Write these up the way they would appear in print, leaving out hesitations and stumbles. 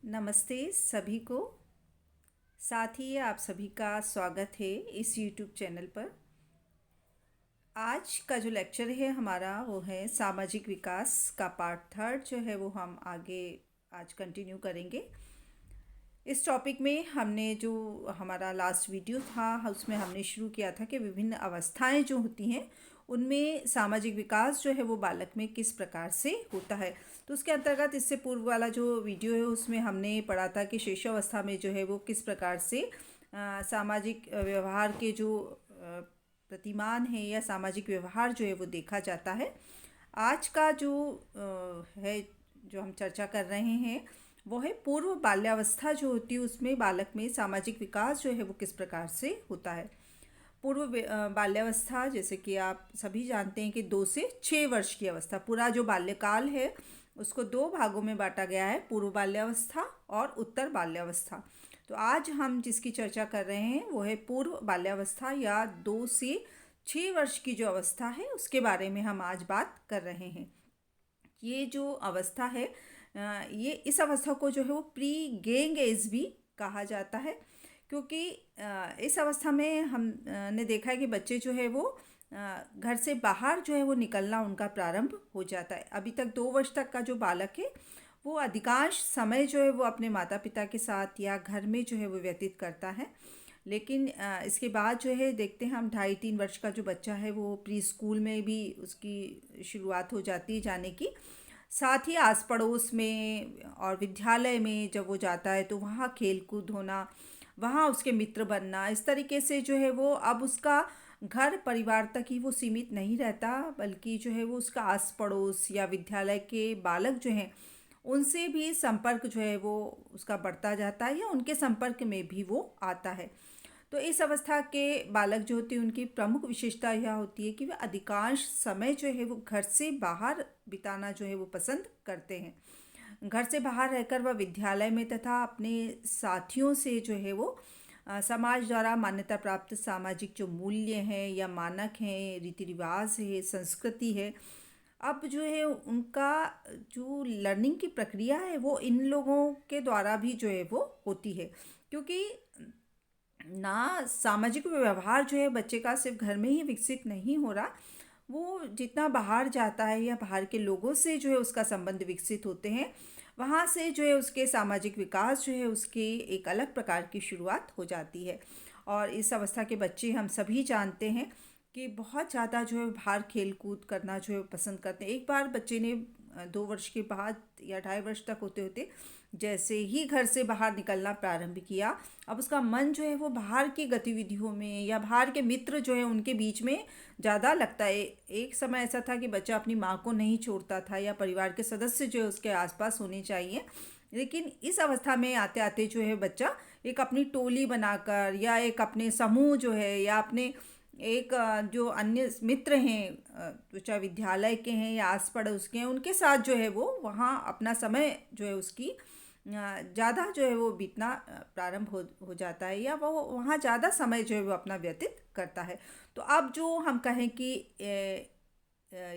नमस्ते सभी को। साथ ही आप सभी का स्वागत है इस YouTube चैनल पर। आज का जो लेक्चर है हमारा वो है सामाजिक विकास का पार्ट थर्ड जो है वो हम आगे आज कंटिन्यू करेंगे। इस टॉपिक में हमने जो हमारा लास्ट वीडियो था उसमें हमने शुरू किया था कि विभिन्न अवस्थाएं जो होती हैं उनमें सामाजिक विकास जो है वो बालक में किस प्रकार से होता है। तो उसके अंतर्गत इससे पूर्व वाला जो वीडियो है उसमें हमने पढ़ा था कि शिशुअवस्था में जो है वो किस प्रकार से सामाजिक व्यवहार के जो प्रतिमान है या सामाजिक व्यवहार जो है वो देखा जाता है। आज का जो है जो हम चर्चा कर रहे हैं वो है पूर्व बाल्यावस्था जो होती है उसमें बालक में सामाजिक विकास जो है वो किस प्रकार से होता है। बाल्यावस्था जैसे कि आप सभी जानते हैं कि 2 से 6 वर्ष की अवस्था, पूरा जो बाल्यकाल है उसको दो भागों में बांटा गया है, पूर्व बाल्यावस्था और उत्तर बाल्यावस्था। तो आज हम जिसकी चर्चा कर रहे हैं वो है पूर्व बाल्यावस्था या 2 से 6 वर्ष की जो अवस्था है उसके बारे में हम आज बात कर रहे हैं। ये जो अवस्था है ये इस अवस्था को जो है वो प्री गेंग एज भी कहा जाता है, क्योंकि इस अवस्था में हम ने देखा है कि बच्चे जो है वो घर से बाहर जो है वो निकलना उनका प्रारंभ हो जाता है। अभी तक 2 वर्ष तक का जो बालक है वो अधिकांश समय जो है वो अपने माता पिता के साथ या घर में जो है वो व्यतीत करता है। लेकिन इसके बाद जो है देखते हैं हम 2.5-3 वर्ष का जो बच्चा है वो प्री स्कूल में भी उसकी शुरुआत हो जाती है जाने की। साथ ही आस पड़ोस में और विद्यालय में जब वो जाता है तो वहाँ खेल कूद होना, वहाँ उसके मित्र बनना, इस तरीके से जो है वो अब उसका घर परिवार तक ही वो सीमित नहीं रहता, बल्कि जो है वो उसका आस पड़ोस या विद्यालय के बालक जो हैं उनसे भी संपर्क जो है वो उसका बढ़ता जाता है या उनके संपर्क में भी वो आता है। तो इस अवस्था के बालक जो होते हैं उनकी प्रमुख विशेषता यह होती है कि वे अधिकांश समय जो है वो घर से बाहर बिताना जो है वो पसंद करते हैं। घर से बाहर रहकर वह विद्यालय में तथा अपने साथियों से जो है वो समाज द्वारा मान्यता प्राप्त सामाजिक जो मूल्य हैं या मानक हैं, रीति रिवाज है, संस्कृति है, अब जो है उनका जो लर्निंग की प्रक्रिया है वो इन लोगों के द्वारा भी जो है वो होती है। क्योंकि ना सामाजिक व्यवहार जो है बच्चे का सिर्फ घर में ही विकसित नहीं हो रहा, वो जितना बाहर जाता है या बाहर के लोगों से जो है उसका संबंध विकसित होते हैं, वहाँ से जो है उसके सामाजिक विकास जो है उसकी एक अलग प्रकार की शुरुआत हो जाती है। और इस अवस्था के बच्चे हम सभी जानते हैं कि बहुत ज़्यादा जो है बाहर खेल कूद करना जो है पसंद करते हैं। एक बार बच्चे ने 2 वर्ष के बाद या 2.5 वर्ष तक होते होते जैसे ही घर से बाहर निकलना प्रारंभ किया, अब उसका मन जो है वो बाहर की गतिविधियों में या बाहर के मित्र जो है उनके बीच में ज़्यादा लगता है। एक समय ऐसा था कि बच्चा अपनी माँ को नहीं छोड़ता था या परिवार के सदस्य जो है उसके आसपास होने चाहिए, लेकिन इस अवस्था में आते आते जो है बच्चा एक अपनी टोली बनाकर या एक अपने समूह जो है या अपने एक जो अन्य मित्र हैं, तो चाहे विद्यालय के हैं या आस पड़ोस के हैं, उनके साथ जो है वो वहाँ अपना समय जो है उसकी ज़्यादा जो है वो बीतना प्रारंभ हो जाता है या वो वहाँ ज़्यादा समय जो है वो अपना व्यतीत करता है। तो अब जो हम कहें कि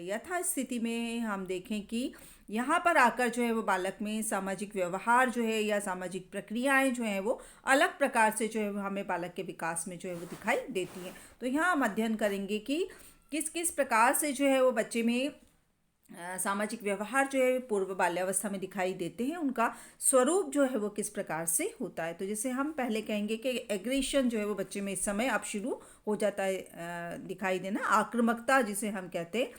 यथा स्थिति में हम देखें कि यहाँ पर आकर जो है वो बालक में सामाजिक व्यवहार जो है या सामाजिक प्रक्रियाएं जो हैं वो अलग प्रकार से जो है वो हमें बालक के विकास में जो है वो दिखाई देती हैं। तो यहाँ हम अध्ययन करेंगे कि किस किस प्रकार से जो है वो बच्चे में सामाजिक व्यवहार जो है पूर्व बाल्यावस्था में दिखाई देते हैं, उनका स्वरूप जो है वो किस प्रकार से होता है। तो जैसे हम पहले कहेंगे कि एग्रेशन जो है वो बच्चे में इस समय अब शुरू हो जाता है दिखाई देना, आक्रामकता जिसे हम कहते हैं।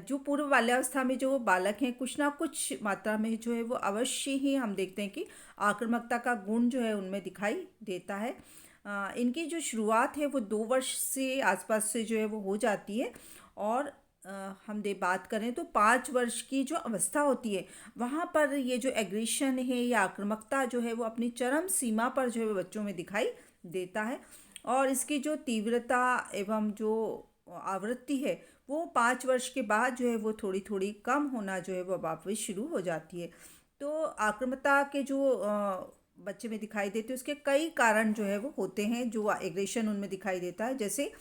जो पूर्व बाल्यावस्था में जो बालक हैं कुछ ना कुछ मात्रा में जो है वो अवश्य ही हम देखते हैं कि आक्रामकता का गुण जो है उनमें दिखाई देता है। इनकी जो शुरुआत है वो 2 वर्ष से आसपास से जो है वो हो जाती है। और हम दे बात करें तो 5 वर्ष की जो अवस्था होती है वहाँ पर ये जो एग्रेशन है या आक्रामकता जो है वो अपनी चरम सीमा पर जो है वो बच्चों में दिखाई देता है। और इसकी जो तीव्रता एवं जो आवृत्ति है वो 5 वर्ष के बाद जो है वो थोड़ी थोड़ी कम होना जो है वो वापस शुरू हो जाती है। तो आक्रामकता के जो बच्चे में दिखाई देते हैं उसके कई कारण जो है वो होते हैं जो एग्रेशन उनमें दिखाई देता है। जैसे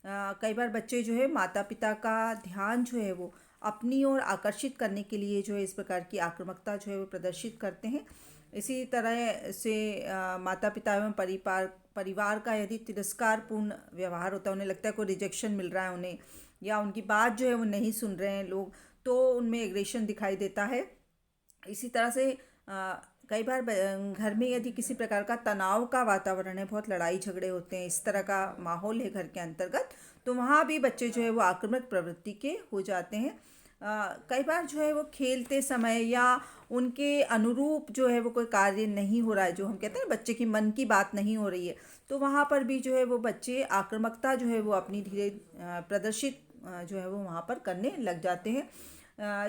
कई बार बच्चे जो है माता पिता का ध्यान जो है वो अपनी ओर आकर्षित करने के लिए जो है इस प्रकार की आक्रामकता जो है वो प्रदर्शित करते हैं। इसी तरह से माता पिता एवं परिवार का यदि तिरस्कारपूर्ण व्यवहार होता है, उन्हें लगता है कोई रिजेक्शन मिल रहा है उन्हें, या उनकी बात जो है वो नहीं सुन रहे हैं लोग, तो उनमें एग्रेशन दिखाई देता है। इसी तरह से कई बार घर में यदि किसी प्रकार का तनाव का वातावरण है, बहुत लड़ाई झगड़े होते हैं, इस तरह का माहौल है घर के अंतर्गत, तो वहाँ भी बच्चे जो है वो आक्रामक प्रवृत्ति के हो जाते हैं। कई बार जो है वो खेलते समय या उनके अनुरूप जो है वो कोई कार्य नहीं हो रहा है, जो हम कहते हैं ना बच्चे की मन की बात नहीं हो रही है, तो वहाँ पर भी जो है वो बच्चे आक्रामकता जो है वो अपनी धीरे प्रदर्शित जो है वो वहाँ पर करने लग जाते हैं।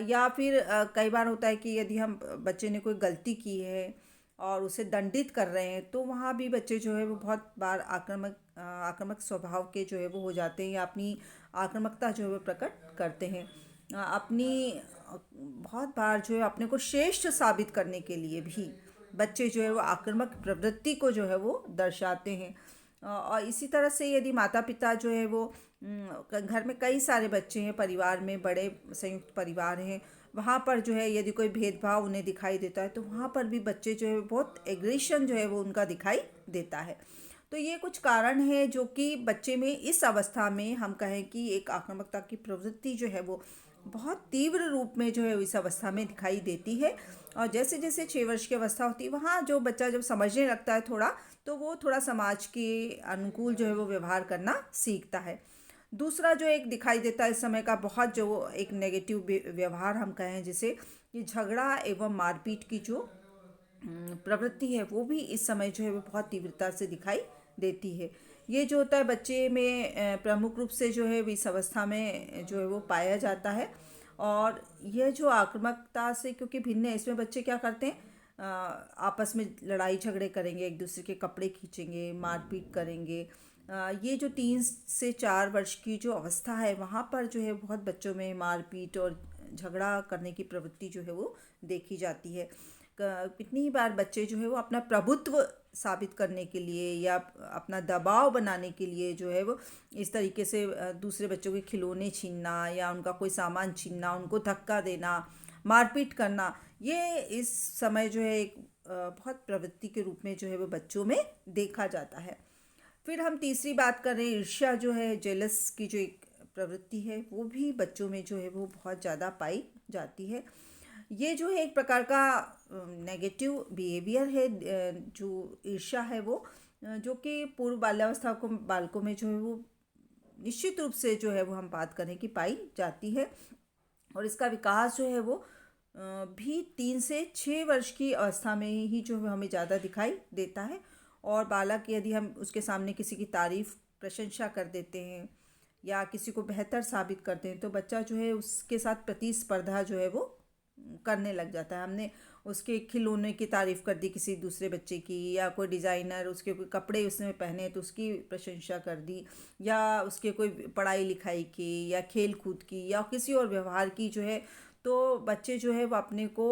या फिर कई बार होता है कि यदि हम बच्चे ने कोई गलती की है और उसे दंडित कर रहे हैं, तो वहाँ भी बच्चे जो है वो बहुत बार आक्रामक स्वभाव के जो है वो हो जाते हैं, या अपनी आक्रामकता जो है वो प्रकट करते हैं। बहुत बार जो है अपने को श्रेष्ठ साबित करने के लिए भी बच्चे जो है वो आक्रामक प्रवृत्ति को जो है वो दर्शाते हैं। और इसी तरह से यदि माता पिता जो है वो घर में कई सारे बच्चे हैं, परिवार में बड़े संयुक्त परिवार हैं, वहाँ पर जो है यदि कोई भेदभाव उन्हें दिखाई देता है, तो वहाँ पर भी बच्चे जो है बहुत एग्रेशन जो है वो उनका दिखाई देता है। तो ये कुछ कारण है जो कि बच्चे में इस अवस्था में हम कहें कि एक आक्रामकता की प्रवृत्ति जो है वो बहुत तीव्र रूप में जो है इस अवस्था में दिखाई देती है। और जैसे जैसे 6 वर्ष की अवस्था होती है, वहाँ जो बच्चा जब समझने लगता है थोड़ा, तो वो थोड़ा समाज के अनुकूल जो है वो व्यवहार करना सीखता है। दूसरा जो एक दिखाई देता है इस समय का बहुत जो एक नेगेटिव व्यवहार हम कहें जिसे, ये झगड़ा एवं मारपीट की जो प्रवृत्ति है, वो भी इस समय जो है वो बहुत तीव्रता से दिखाई देती है। ये जो होता है बच्चे में प्रमुख रूप से जो है वो इस अवस्था में जो है वो पाया जाता है। और यह जो आक्रामकता से क्योंकि भिन्न है, इसमें बच्चे क्या करते हैं, आपस में लड़ाई झगड़े करेंगे, एक दूसरे के कपड़े खींचेंगे, मारपीट करेंगे। ये जो 3 से 4 वर्ष की जो अवस्था है, वहाँ पर जो है बहुत बच्चों में मारपीट और झगड़ा करने की प्रवृत्ति जो है वो देखी जाती है। कितनी ही बार बच्चे जो है वो अपना प्रभुत्व साबित करने के लिए या अपना दबाव बनाने के लिए जो है वो इस तरीके से दूसरे बच्चों के खिलौने छीनना या उनका कोई सामान छीनना, उनको धक्का देना, मारपीट करना, ये इस समय जो है एक बहुत प्रवृत्ति के रूप में जो है वो बच्चों में देखा जाता है। फिर हम तीसरी बात करें, ईर्ष्या जो है, जेलस की जो एक प्रवृत्ति है, वो भी बच्चों में जो है वो बहुत ज़्यादा पाई जाती है। ये जो है एक प्रकार का नेगेटिव बिहेवियर है, जो ईर्ष्या है वो जो कि पूर्व बाल्यावस्था को बालकों में जो है वो निश्चित रूप से जो है वो हम बात करें कि पाई जाती है। और इसका विकास जो है वो भी 3 से 6 वर्ष की अवस्था में ही जो है हमें ज़्यादा दिखाई देता है। और बालक यदि हम उसके सामने किसी की तारीफ़ प्रशंसा कर देते हैं या किसी को बेहतर साबित करते हैं, तो बच्चा जो है उसके साथ प्रतिस्पर्धा जो है वो करने लग जाता है। हमने उसके खिलौने की तारीफ़ कर दी किसी दूसरे बच्चे की, या कोई डिज़ाइनर उसके कोई कपड़े उसने पहने तो उसकी प्रशंसा कर दी, या उसके कोई पढ़ाई लिखाई की या खेल कूद की या किसी और व्यवहार की जो है, तो बच्चे जो है वो अपने को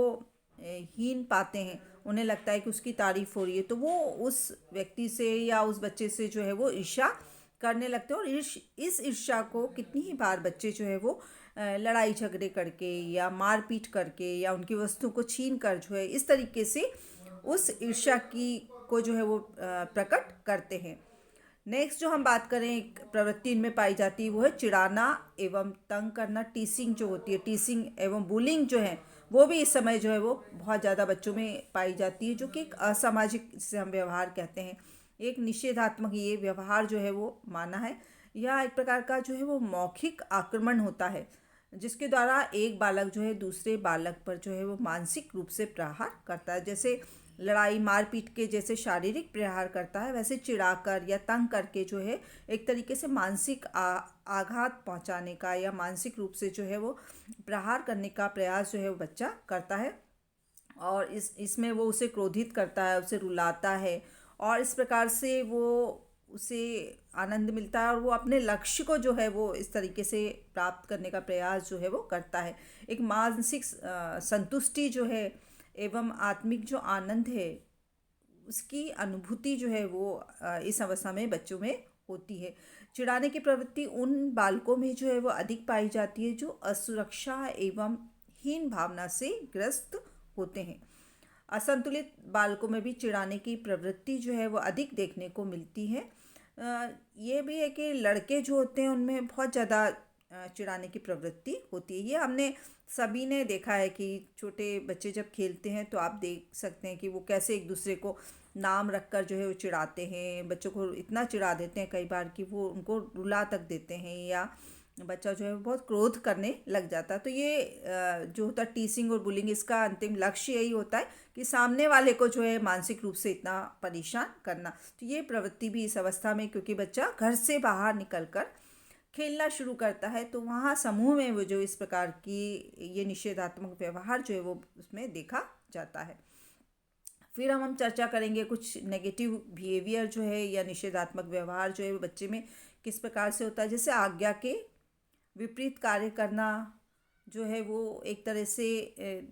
हीन पाते हैं। उन्हें लगता है कि उसकी तारीफ़ हो रही है, तो वो उस व्यक्ति से या उस बच्चे से जो है वो ईर्ष्या करने लगते हैं। और इस ईर्ष्या को कितनी ही बार बच्चे जो है वो लड़ाई झगड़े करके या मारपीट करके या उनकी वस्तु को छीन कर जो है इस तरीके से उस ईर्ष्या की को जो है वो प्रकट करते हैं। नेक्स्ट जो हम बात करें एक प्रवृत्ति इनमें पाई जाती है, वो है चिढ़ाना एवं तंग करना। टीसिंग जो होती है, टीसिंग एवं बुलिंग जो है, वो भी इस समय जो है वो बहुत ज़्यादा बच्चों में पाई जाती है, जो कि एक असामाजिक जिसे हम व्यवहार कहते हैं, एक निषेधात्मक ये व्यवहार जो है वो माना है। यह एक प्रकार का जो है वो मौखिक आक्रमण होता है, जिसके द्वारा एक बालक जो है दूसरे बालक पर जो है वो मानसिक रूप से प्रहार करता है। जैसे लड़ाई मारपीट के जैसे शारीरिक प्रहार करता है, वैसे चिढ़ाकर या तंग करके जो है एक तरीके से मानसिक आघात पहुंचाने का या मानसिक रूप से जो है वो प्रहार करने का प्रयास जो है वो बच्चा करता है। और इसमें वो उसे क्रोधित करता है, उसे रुलाता है, और इस प्रकार से वो उसे आनंद मिलता है और वो अपने लक्ष्य को जो है वो इस तरीके से प्राप्त करने का प्रयास जो है वो करता है। एक मानसिक संतुष्टि जो है एवं आत्मिक जो आनंद है, उसकी अनुभूति जो है वो इस अवस्था में बच्चों में होती है। चिढ़ाने की प्रवृत्ति उन बालकों में जो है वो अधिक पाई जाती है जो असुरक्षा एवं हीन भावना से ग्रस्त होते हैं। असंतुलित बालकों में भी चिढ़ाने की प्रवृत्ति जो है वो अधिक देखने को मिलती है। ये भी है कि लड़के जो होते हैं उनमें बहुत ज़्यादा चिढ़ाने की प्रवृत्ति होती है। ये हमने सभी ने देखा है कि छोटे बच्चे जब खेलते हैं तो आप देख सकते हैं कि वो कैसे एक दूसरे को नाम रखकर जो है वो चिढ़ाते हैं। बच्चों को इतना चिढ़ा देते हैं कई बार कि वो उनको रुला तक देते हैं, या बच्चा जो है वो बहुत क्रोध करने लग जाता है। तो ये जो होता है टीसिंग और बुलिंग, इसका अंतिम लक्ष्य यही होता है कि सामने वाले को जो है मानसिक रूप से इतना परेशान करना। तो ये प्रवृत्ति भी इस अवस्था में, क्योंकि बच्चा घर से बाहर निकलकर खेलना शुरू करता है, तो वहाँ समूह में वो जो इस प्रकार की ये निषेधात्मक व्यवहार जो है वो उसमें देखा जाता है। फिर हम चर्चा करेंगे कुछ नेगेटिव बिहेवियर जो है या निषेधात्मक व्यवहार जो है वो बच्चे में किस प्रकार से होता है। जैसे आज्ञा के विपरीत कार्य करना जो है वो एक तरह से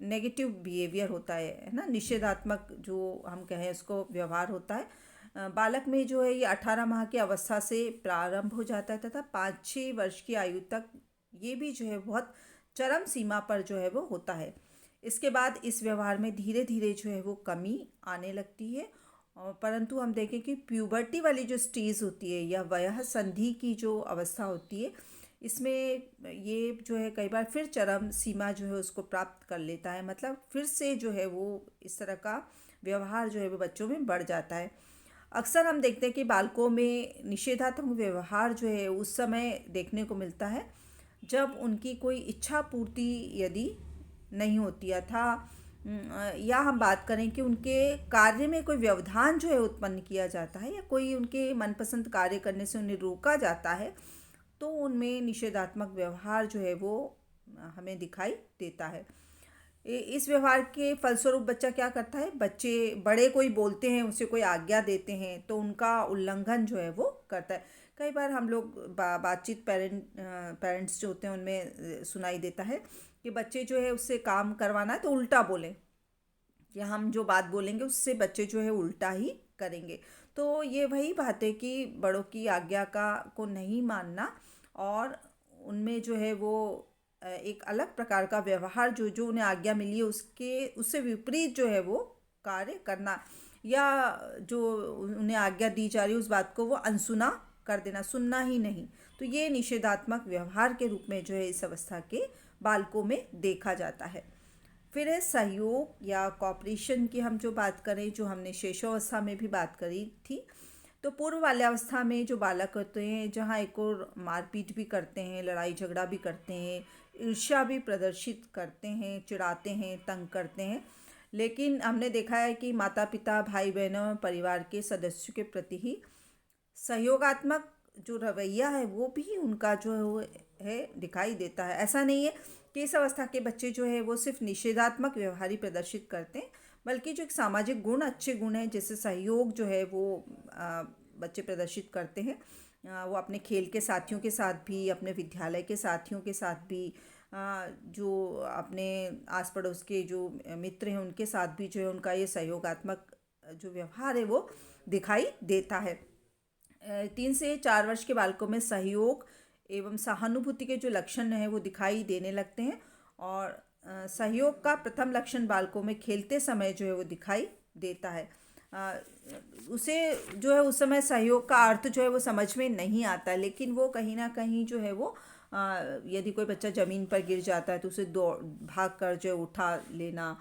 नेगेटिव बिहेवियर होता है ना, निषेधात्मक जो हम कहें उसको व्यवहार होता है। बालक में जो है ये 18 माह की अवस्था से प्रारंभ हो जाता है तथा 5-6 वर्ष की आयु तक ये भी जो है बहुत चरम सीमा पर जो है वो होता है। इसके बाद इस व्यवहार में धीरे धीरे जो है वो कमी आने लगती है। और परंतु हम देखें कि प्यूबर्टी वाली जो स्टेज होती है या वयः संधि की जो अवस्था होती है, इसमें ये जो है कई बार फिर चरम सीमा जो है उसको प्राप्त कर लेता है। मतलब फिर से जो है वो इस तरह का व्यवहार जो है वो बच्चों में बढ़ जाता है। अक्सर हम देखते हैं कि बालकों में निषेधात्मक व्यवहार जो है उस समय देखने को मिलता है जब उनकी कोई इच्छा पूर्ति यदि नहीं होती है था, या हम बात करें कि उनके कार्य में कोई व्यवधान जो है उत्पन्न किया जाता है या कोई उनके मनपसंद कार्य करने से उन्हें रोका जाता है, तो उनमें निषेधात्मक व्यवहार जो है वो हमें दिखाई देता है। इस व्यवहार के फलस्वरूप बच्चा क्या करता है, बच्चे बड़े कोई बोलते हैं, उसे कोई आज्ञा देते हैं तो उनका उल्लंघन जो है वो करता है। कई बार हम लोग बातचीत पेरेंट्स जो होते हैं उनमें सुनाई देता है कि बच्चे जो है उससे काम करवाना है तो उल्टा बोलें, या हम जो बात बोलेंगे उससे बच्चे जो है उल्टा ही करेंगे। तो ये वही बात है कि बड़ों की आज्ञा का को नहीं मानना और उनमें जो है वो एक अलग प्रकार का व्यवहार जो जो उन्हें आज्ञा मिली है उसके उससे विपरीत जो है वो कार्य करना, या जो उन्हें आज्ञा दी जा रही है उस बात को वो अनसुना कर देना, सुनना ही नहीं। तो ये निषेधात्मक व्यवहार के रूप में जो है इस अवस्था के बालकों में देखा जाता है। फिर है सहयोग या कॉपरेशन की हम जो बात करें, जो हमने शेषावस्था में भी बात करी थी। तो पूर्व बाल्यावस्था में जो बालक होते हैं जहाँ एक और मारपीट भी करते हैं, लड़ाई झगड़ा भी करते हैं, ईर्ष्या भी प्रदर्शित करते हैं, चिढ़ाते हैं, तंग करते हैं, लेकिन हमने देखा है कि माता पिता भाई बहनों परिवार के सदस्यों के प्रति ही सहयोगात्मक जो रवैया है वो भी उनका जो है दिखाई देता है। ऐसा नहीं है कि इस अवस्था के बच्चे जो है वो सिर्फ निषेधात्मक व्यवहार ही प्रदर्शित करते हैं, बल्कि जो एक सामाजिक गुण, अच्छे गुण हैं, जैसे सहयोग जो है वो बच्चे प्रदर्शित करते हैं। वो अपने खेल के साथियों के साथ भी, अपने विद्यालय के साथियों के साथ भी, जो अपने आस पड़ोस के जो मित्र हैं उनके साथ भी जो है उनका ये सहयोगात्मक जो व्यवहार है वो दिखाई देता है। 3 से 4 वर्ष के बालकों में सहयोग एवं सहानुभूति के जो लक्षण हैं वो दिखाई देने लगते हैं, और सहयोग का प्रथम लक्षण बालकों में खेलते समय जो है वो दिखाई देता है। उसे जो है उस समय सहयोग का अर्थ जो है वो समझ में नहीं आता, लेकिन वो कहीं ना कहीं जो है वो यदि कोई बच्चा ज़मीन पर गिर जाता है तो उसे दौड़ भाग कर जो है उठा लेना,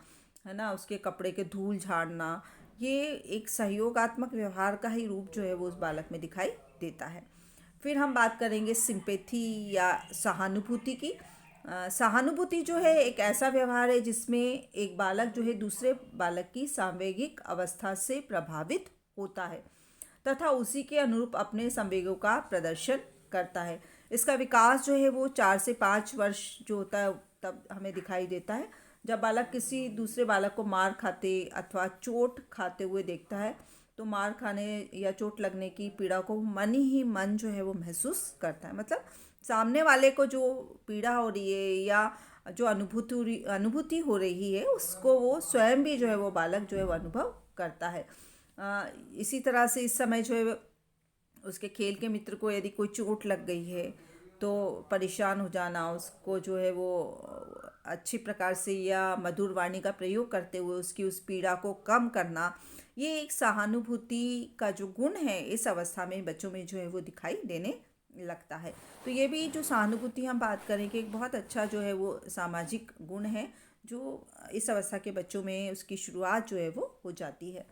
है ना, उसके कपड़े के धूल झाड़ना, ये एक सहयोगात्मक व्यवहार का ही रूप जो है वो उस बालक में दिखाई देता है। फिर हम बात करेंगे सिंपैथी या सहानुभूति की। सहानुभूति जो है एक ऐसा व्यवहार है जिसमें एक बालक जो है दूसरे बालक की सांवेगिक अवस्था से प्रभावित होता है तथा उसी के अनुरूप अपने संवेगों का प्रदर्शन करता है। इसका विकास जो है वो 4 से 5 वर्ष जो होता है तब हमें दिखाई देता है, जब बालक किसी दूसरे बालक को मार खाते अथवा चोट खाते हुए देखता है तो मार खाने या चोट लगने की पीड़ा को मन ही मन जो है वो महसूस करता है। मतलब सामने वाले को जो पीड़ा हो रही है या जो अनुभूति हो रही है उसको वो स्वयं भी जो है वो बालक जो है वो अनुभव करता है। इसी तरह से इस समय जो है उसके खेल के मित्र को यदि कोई चोट लग गई है तो परेशान हो जाना, उसको जो है वो अच्छी प्रकार से या मधुर वाणी का प्रयोग करते हुए उसकी उस पीड़ा को कम करना, ये एक सहानुभूति का जो गुण है इस अवस्था में बच्चों में जो है वो दिखाई देने लगता है। तो ये भी जो सहानुभूति हम बात करें कि एक बहुत अच्छा जो है वो सामाजिक गुण है जो इस अवस्था के बच्चों में उसकी शुरुआत जो है वो हो जाती है।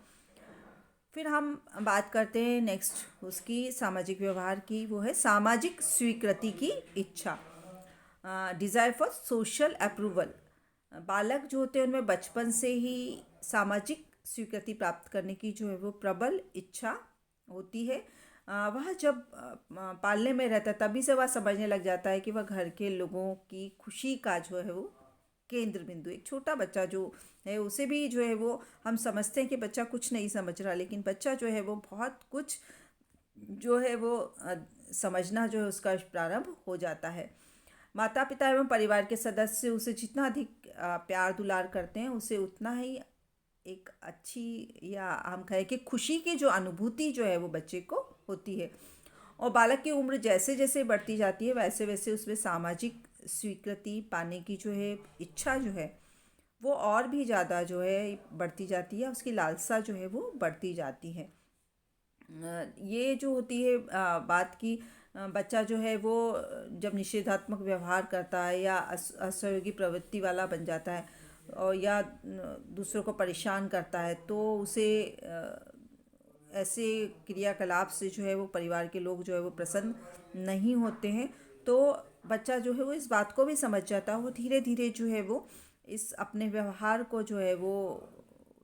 फिर हम बात करते हैं नेक्स्ट उसकी सामाजिक व्यवहार की, वो है सामाजिक स्वीकृति की इच्छा, डिज़ायर फॉर सोशल अप्रूवल। बालक जो होते हैं उनमें बचपन से ही सामाजिक स्वीकृति प्राप्त करने की जो है वो प्रबल इच्छा होती है। वह जब पालने में रहता है तभी से वह समझने लग जाता है कि वह घर के लोगों की खुशी का जो है वो केंद्र बिंदु। एक छोटा बच्चा जो है उसे भी जो है वो हम समझते हैं कि बच्चा कुछ नहीं समझ रहा, लेकिन बच्चा जो है वो बहुत कुछ जो है वो समझना जो है उसका प्रारंभ हो जाता है। माता पिता एवं परिवार के सदस्य उसे जितना अधिक प्यार दुलार करते हैं उसे उतना ही एक अच्छी या हम कहें कि खुशी की जो अनुभूति जो है वो बच्चे को होती है। और बालक की उम्र जैसे जैसे बढ़ती जाती है वैसे वैसे उसमें सामाजिक स्वीकृति पाने की जो है इच्छा जो है वो और भी ज़्यादा जो है बढ़ती जाती है, उसकी लालसा जो है वो बढ़ती जाती है। ये जो होती है बात की बच्चा जो है वो जब निषेधात्मक व्यवहार करता है या असहयोगी प्रवृत्ति वाला बन जाता है और या दूसरों को परेशान करता है तो उसे ऐसे क्रियाकलाप से जो है वो परिवार के लोग जो है वो प्रसन्न नहीं होते हैं। तो बच्चा जो है वो इस बात को भी समझ जाता है, वो धीरे धीरे जो है वो इस अपने व्यवहार को जो है वो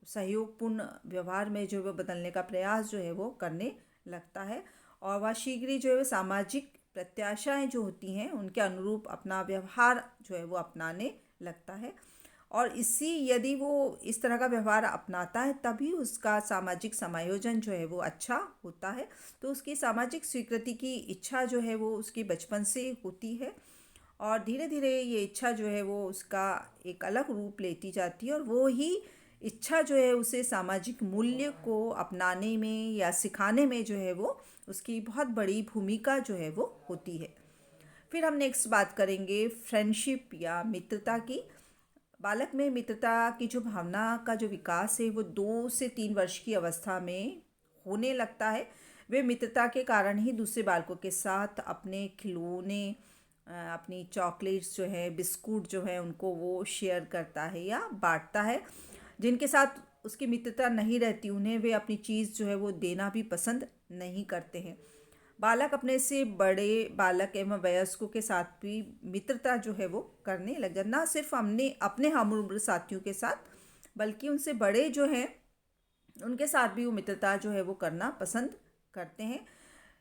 सहयोगपूर्ण व्यवहार में जो है वो बदलने का प्रयास जो है वो करने लगता है और वह शीघ्र ही जो है वो सामाजिक प्रत्याशाएं जो होती हैं उनके अनुरूप अपना व्यवहार जो है वो अपनाने लगता है। और इसी यदि वो इस तरह का व्यवहार अपनाता है तभी उसका सामाजिक समायोजन जो है वो अच्छा होता है। तो उसकी सामाजिक स्वीकृति की इच्छा जो है वो उसकी बचपन से होती है और धीरे धीरे ये इच्छा जो है वो उसका एक अलग रूप लेती जाती है और वो ही इच्छा जो है उसे सामाजिक मूल्य को अपनाने में या सिखाने में जो है वो उसकी बहुत बड़ी भूमिका जो है वो होती है। फिर हम नेक्स्ट बात करेंगे फ्रेंडशिप या मित्रता की। बालक में मित्रता की जो भावना का जो विकास है वो 2 से 3 वर्ष की अवस्था में होने लगता है। वे मित्रता के कारण ही दूसरे बालकों के साथ अपने खिलौने अपनी चॉकलेट्स जो है बिस्कुट जो है उनको वो शेयर करता है या बांटता है। जिनके साथ उसकी मित्रता नहीं रहती उन्हें वे अपनी चीज़ जो है वो देना भी पसंद नहीं करते हैं। बालक अपने से बड़े बालक एवं वयस्कों के साथ भी मित्रता जो है वो करने लग जाता, ना सिर्फ हमने अपने हम उम्र साथियों के साथ बल्कि उनसे बड़े जो हैं उनके साथ भी वो मित्रता जो है वो करना पसंद करते हैं।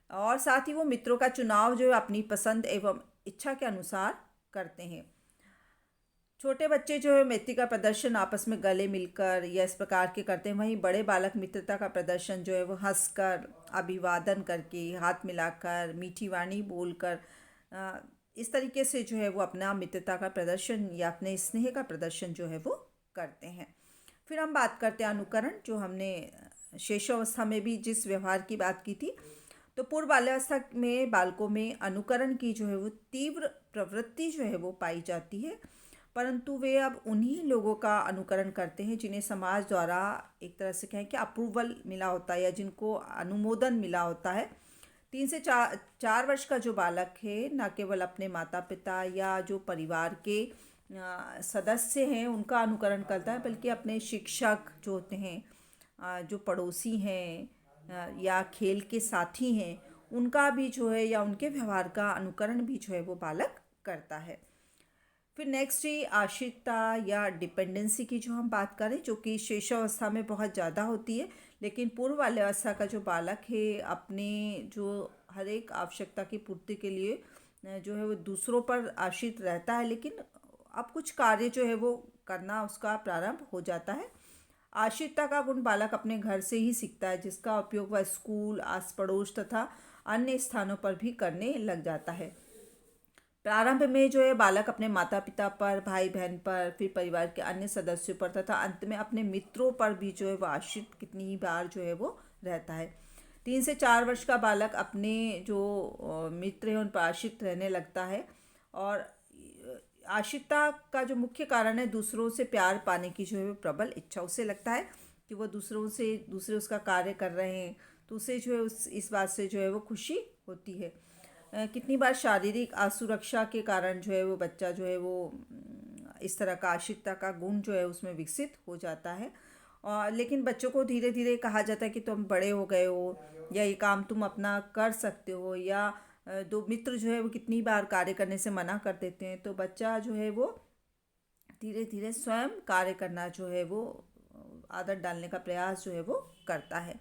और साथ ही वो मित्रों का चुनाव जो है अपनी पसंद एवं इच्छा के अनुसार करते हैं। छोटे बच्चे जो है मित्र का प्रदर्शन आपस में गले मिलकर या इस प्रकार के करते हैं, वहीं बड़े बालक मित्रता का प्रदर्शन जो है वो हंसकर अभिवादन करके हाथ मिलाकर मीठी वाणी बोलकर इस तरीके से जो है वो अपना मित्रता का प्रदर्शन या अपने स्नेह का प्रदर्शन जो है वो करते हैं। फिर हम बात करते हैं अनुकरण, जो हमने शैशवावस्था में भी जिस व्यवहार की बात की थी। तो पूर्व बाल्यावस्था में बालकों में अनुकरण की जो है वो तीव्र प्रवृत्ति जो है वो पाई जाती है, परंतु वे अब उन्हीं लोगों का अनुकरण करते हैं जिन्हें समाज द्वारा एक तरह से कहें कि अप्रूवल मिला होता है या जिनको अनुमोदन मिला होता है। 3 से 4 वर्ष का जो बालक है न केवल अपने माता पिता या जो परिवार के सदस्य हैं उनका अनुकरण करता है, बल्कि अपने शिक्षक जो होते हैं जो पड़ोसी हैं या खेल के साथी हैं उनका भी जो है या उनके व्यवहार का अनुकरण भी जो है वो बालक करता है। फिर नेक्स्ट है आश्रितता या डिपेंडेंसी की जो हम बात करें, जो कि शैशवावस्था में बहुत ज़्यादा होती है, लेकिन पूर्व बाल्यावस्था का जो बालक है अपने जो हर एक आवश्यकता की पूर्ति के लिए जो है वो दूसरों पर आश्रित रहता है, लेकिन अब कुछ कार्य जो है वो करना उसका प्रारंभ हो जाता है। आश्रितता का गुण बालक अपने घर से ही सीखता है, जिसका उपयोग वह स्कूल आस पड़ोस तथा अन्य स्थानों पर भी करने लग जाता है। प्रारंभ में जो है बालक अपने माता पिता पर, भाई बहन पर, फिर परिवार के अन्य सदस्यों पर तथा अंत में अपने मित्रों पर भी जो है वो आश्रित कितनी ही बार जो है वो रहता है। 3 से 4 वर्ष का बालक अपने जो मित्र हैं उन पर आश्रित रहने लगता है और आश्रितता का जो मुख्य कारण है दूसरों से प्यार पाने की जो है वो प्रबल इच्छा। उसे लगता है कि वो दूसरे उसका कार्य कर रहे हैं, तो उसे जो है उस इस बात से जो है वो खुशी होती है। कितनी बार शारीरिक असुरक्षा के कारण जो है वो बच्चा जो है वो इस तरह का आश्रितता का गुण जो है उसमें विकसित हो जाता है। और लेकिन बच्चों को धीरे धीरे कहा जाता है कि तुम बड़े हो गए हो, या ये काम तुम अपना कर सकते हो, या दो मित्र जो है वो कितनी बार कार्य करने से मना कर देते हैं, तो बच्चा जो है वो धीरे धीरे स्वयं कार्य करना जो है वो आदत डालने का प्रयास जो है वो करता है।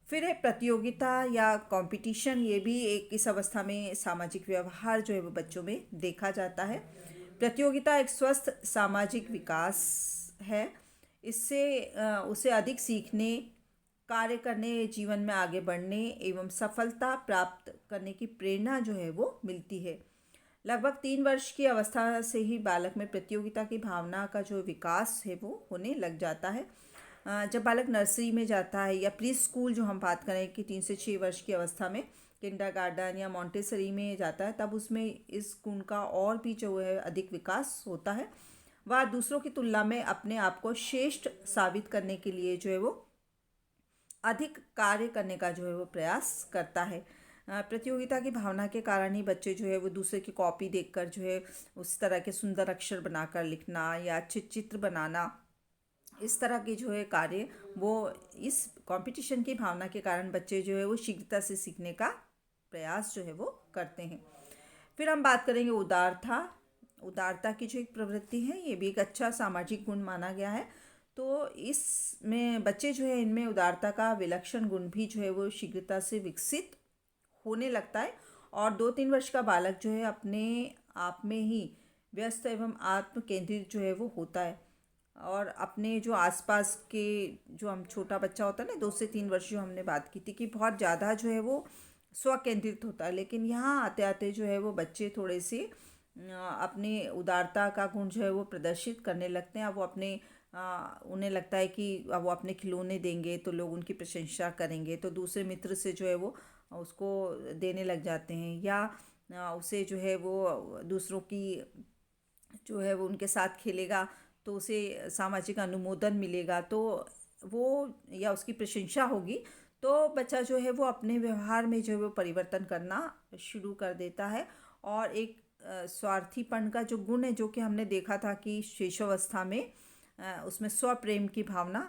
फिर है प्रतियोगिता या कंपटीशन। ये भी एक इस अवस्था में सामाजिक व्यवहार जो है वो बच्चों में देखा जाता है। प्रतियोगिता एक स्वस्थ सामाजिक विकास है। इससे उसे अधिक सीखने, कार्य करने, जीवन में आगे बढ़ने एवं सफलता प्राप्त करने की प्रेरणा जो है वो मिलती है। लगभग 3 वर्ष की अवस्था से ही बालक में प्रतियोगिता की भावना का जो विकास है वो होने लग जाता है। जब बालक नर्सरी में जाता है या प्री स्कूल जो हम बात करें कि 3 से 6 वर्ष की अवस्था में किंडरगार्टन या मॉन्टेसरी में जाता है, तब उसमें इस गुण का और भी जो है अधिक विकास होता है। वह दूसरों की तुलना में अपने आप को श्रेष्ठ साबित करने के लिए जो है वो अधिक कार्य करने का जो है वो प्रयास करता है। प्रतियोगिता की भावना के कारण ही बच्चे जो है वो दूसरे की कॉपी देखकर जो है उस तरह के सुंदर अक्षर बनाकर लिखना या अच्छे चित्र बनाना, इस तरह के जो है कार्य वो इस कंपटीशन की भावना के कारण बच्चे जो है वो शीघ्रता से सीखने का प्रयास जो है वो करते हैं। फिर हम बात करेंगे उदारता। उदारता की जो एक प्रवृत्ति है, ये भी एक अच्छा सामाजिक गुण माना गया है। तो इसमें बच्चे जो है इनमें उदारता का विलक्षण गुण भी जो है वो शीघ्रता से विकसित होने लगता है। और 2-3 वर्ष का बालक जो है अपने आप में ही व्यस्त एवं आत्म केंद्रित जो है वो होता है, और अपने जो आसपास के जो हम छोटा बच्चा होता है ना, 2 से 3 वर्ष जो हमने बात की थी कि बहुत ज़्यादा जो है वो स्व केंद्रित होता है, लेकिन यहाँ आते आते जो है वो बच्चे थोड़े से अपने उदारता का गुण जो है वो प्रदर्शित करने लगते हैं। अब वो उन्हें लगता है कि अब वो अपने खिलौने देंगे तो लोग उनकी प्रशंसा करेंगे, तो दूसरे मित्र से जो है वो उसको देने लग जाते हैं, या उसे जो है वो दूसरों की जो है वो उनके साथ खेलेगा तो उसे सामाजिक अनुमोदन मिलेगा, तो वो या उसकी प्रशंसा होगी, तो बच्चा जो है वो अपने व्यवहार में जो है वो परिवर्तन करना शुरू कर देता है। और एक स्वार्थीपन का जो गुण है, जो कि हमने देखा था कि शिशुअवस्था में उसमें स्वप्रेम की भावना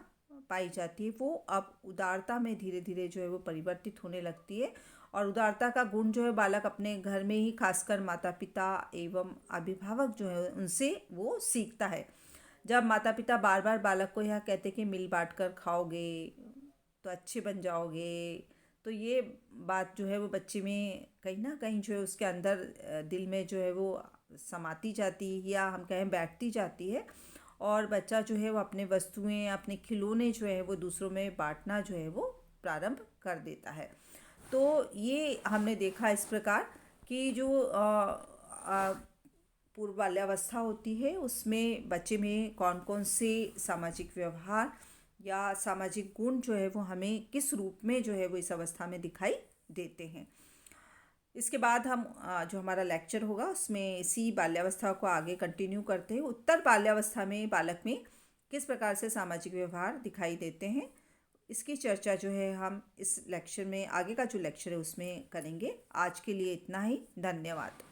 पाई जाती है, वो अब उदारता में धीरे धीरे जो है वो परिवर्तित होने लगती है। और उदारता का गुण जो है बालक अपने घर में ही, खासकर माता पिता एवं अभिभावक जो है उनसे वो सीखता है। जब माता पिता बार बार बालक को यह कहते कि मिल बांट कर खाओगे तो अच्छे बन जाओगे, तो ये बात जो है वो बच्चे में कहीं ना कहीं जो है उसके अंदर दिल में जो है वो समाती जाती है, या हम कहें बैठती जाती है। और बच्चा जो है वो अपने वस्तुएं, अपने खिलौने जो है वो दूसरों में बांटना जो है वो प्रारंभ कर देता है। तो ये हमने देखा इस प्रकार कि जो पूर्व बाल्यावस्था होती है उसमें बच्चे में कौन कौन से सामाजिक व्यवहार या सामाजिक गुण जो है वो हमें किस रूप में जो है वो इस अवस्था में दिखाई देते हैं। इसके बाद हम जो हमारा लेक्चर होगा उसमें इसी बाल्यावस्था को आगे कंटिन्यू करते हैं। उत्तर बाल्यावस्था में बालक में किस प्रकार से सामाजिक व्यवहार दिखाई देते हैं, इसकी चर्चा जो है हम इस लेक्चर में, आगे का जो लेक्चर है उसमें करेंगे। आज के लिए इतना ही। धन्यवाद।